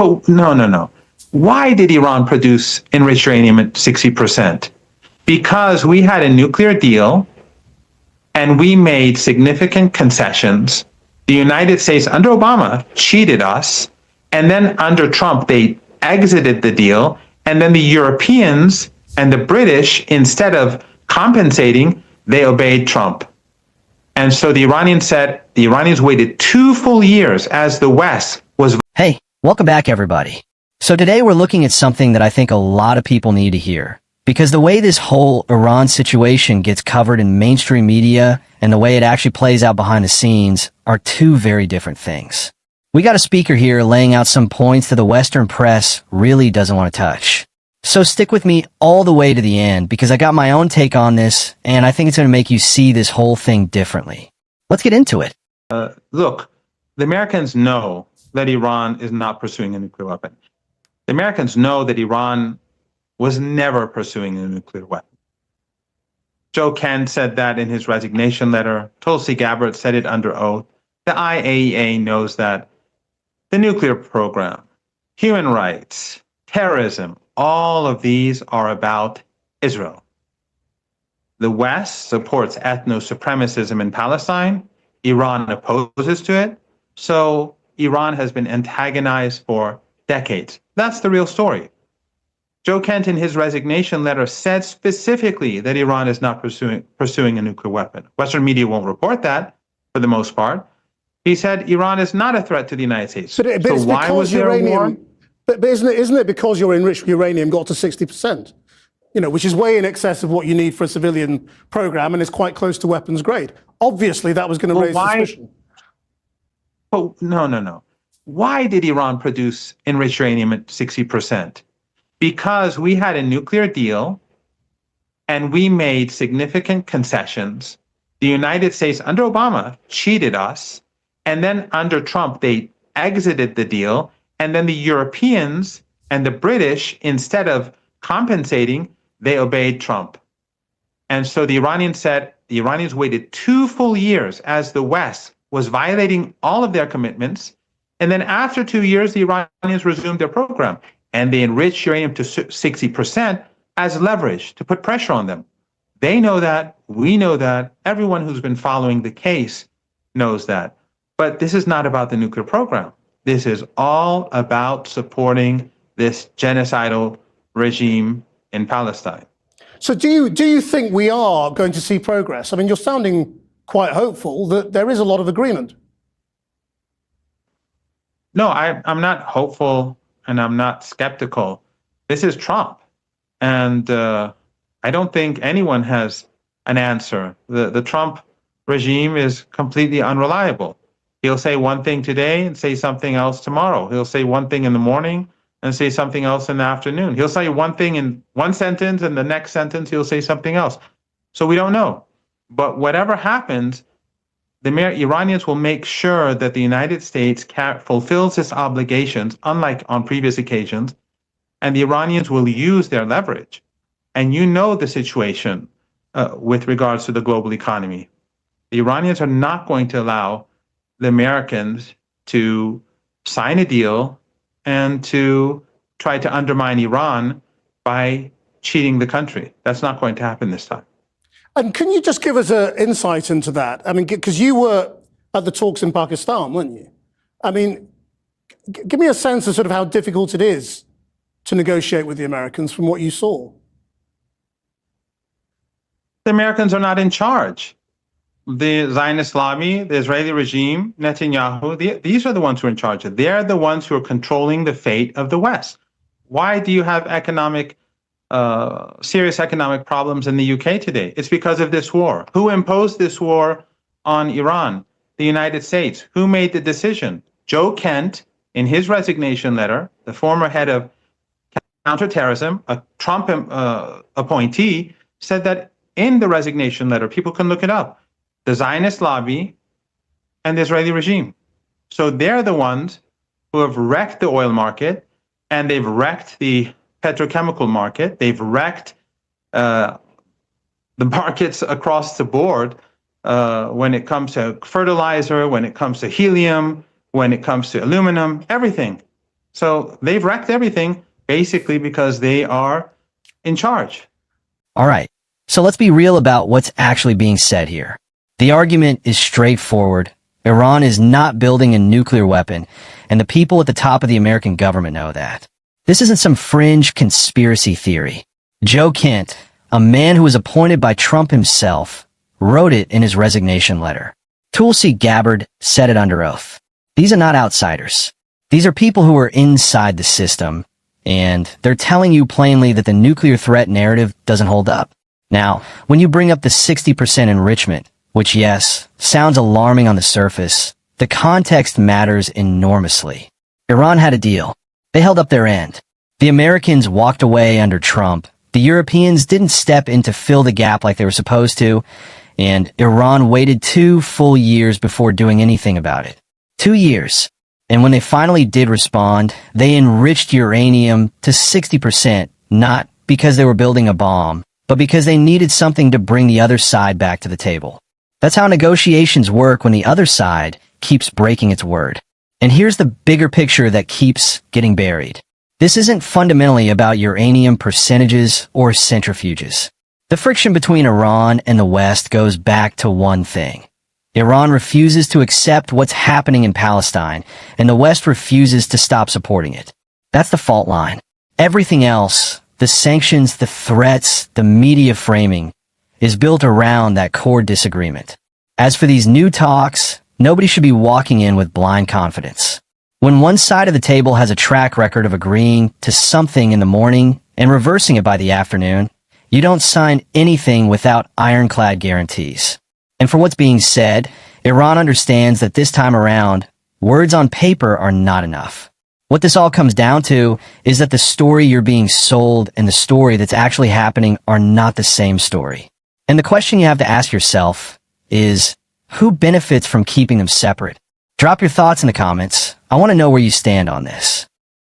Oh, no, no, no. Why did Iran produce enriched uranium at 60%? Because we had a nuclear deal and we made significant concessions. The United States, under Obama, cheated us. And then under Trump, they exited the deal. And then the Europeans and the British, instead of compensating, they obeyed Trump. And so the Iranians waited 2 full years as the West was. Hey, welcome back, everybody. So today we're looking at something that I think a lot of people need to hear. Because the way this whole Iran situation gets covered in mainstream media and the way it actually plays out behind the scenes are two very different things. We got a speaker here laying out some points that the Western press really doesn't want to touch. So stick with me all the way to the end because I got my own take on this and I think it's going to make you see this whole thing differently. Let's get into it. Look, the Americans know that Iran is not pursuing a nuclear weapon. The Americans know that Iran was never pursuing a nuclear weapon. Joe Kent said that in his resignation letter. Tulsi Gabbard said it under oath. The IAEA knows that. The nuclear program, human rights, terrorism, all of these are about Israel. The West supports ethno-supremacism in Palestine. Iran opposes to it. So Iran has been antagonized for decades. That's the real story. Joe Kent, in his resignation letter, said specifically that Iran is not pursuing a nuclear weapon. Western media won't report that, for the most part. He said Iran is not a threat to the United States. So why was there a war? But isn't it because your enriched uranium got to 60%? You know, which is way in excess of what you need for a civilian program and is quite close to weapons grade. Obviously, that was going to raise suspicion. Oh, no, no, no. Why did Iran produce enriched uranium at 60%? Because we had a nuclear deal and we made significant concessions. The United States, under Obama, cheated us. And then under Trump, they exited the deal. And then the Europeans and the British, instead of compensating, they obeyed Trump. And so the Iranians waited 2 full years as the West was violating all of their commitments. And then after 2 years, the Iranians resumed their program. And they enriched uranium to 60% as leverage to put pressure on them. They know that. We know that. Everyone who's been following the case knows that. But this is not about the nuclear program. This is all about supporting this genocidal regime in Palestine. So do you think we are going to see progress? I mean, you're sounding quite hopeful that there is a lot of agreement. No, I'm not hopeful. And I'm not skeptical. This is Trump. And I don't think anyone has an answer. The Trump regime is completely unreliable. He'll say one thing today and say something else tomorrow. He'll say one thing in the morning and say something else in the afternoon. He'll say one thing in one sentence and the next sentence he'll say something else. So we don't know. But whatever happens, the Iranians will make sure that the United States fulfills its obligations, unlike on previous occasions, and the Iranians will use their leverage. And you know the situation with regards to the global economy. The Iranians are not going to allow the Americans to sign a deal and to try to undermine Iran by cheating the country. That's not going to happen this time. And can you just give us an insight into that? I mean, because you were at the talks in Pakistan, weren't you? I mean, give me a sense of sort of how difficult it is to negotiate with the Americans from what you saw. The Americans are not in charge. The Zionist lobby, the Israeli regime, Netanyahu, these are the ones who are in charge. They're the ones who are controlling the fate of the West. Why do you have serious economic problems in the UK today? It's because of this war. Who imposed this war on Iran? The United States. Who made the decision? Joe Kent, in his resignation letter, the former head of counterterrorism, a Trump appointee, said that in the resignation letter, people can look it up, the Zionist lobby and the Israeli regime. So they're the ones who have wrecked the oil market, and they've wrecked the petrochemical market. They've wrecked the markets across the board when it comes to fertilizer, when it comes to helium, when it comes to aluminum, everything. So they've wrecked everything basically because they are in charge. All right, so let's be real about what's actually being said here. The argument is straightforward. Iran is not building a nuclear weapon, and the people at the top of the American government know that. This isn't some fringe conspiracy theory. Joe Kent, a man who was appointed by Trump himself, wrote it in his resignation letter. Tulsi Gabbard said it under oath. These are not outsiders. These are people who are inside the system, and they're telling you plainly that the nuclear threat narrative doesn't hold up. Now, when you bring up the 60% enrichment, which, yes, sounds alarming on the surface, the context matters enormously. Iran had a deal. They held up their end. The Americans walked away under Trump. The Europeans didn't step in to fill the gap like they were supposed to, and Iran waited 2 full years before doing anything about it. 2 years. And when they finally did respond, they enriched uranium to 60%, not because they were building a bomb, but because they needed something to bring the other side back to the table. That's how negotiations work when the other side keeps breaking its word. And here's the bigger picture that keeps getting buried. This isn't fundamentally about uranium percentages or centrifuges. The friction between Iran and the West goes back to one thing. Iran refuses to accept what's happening in Palestine, and the West refuses to stop supporting it. That's the fault line. Everything else, the sanctions, the threats, the media framing, is built around that core disagreement. As for these new talks, nobody should be walking in with blind confidence. When one side of the table has a track record of agreeing to something in the morning and reversing it by the afternoon, you don't sign anything without ironclad guarantees. And for what's being said, Iran understands that this time around, words on paper are not enough. What this all comes down to is that the story you're being sold and the story that's actually happening are not the same story. And the question you have to ask yourself is, who benefits from keeping them separate? Drop your thoughts in the comments. I want to know where you stand on this.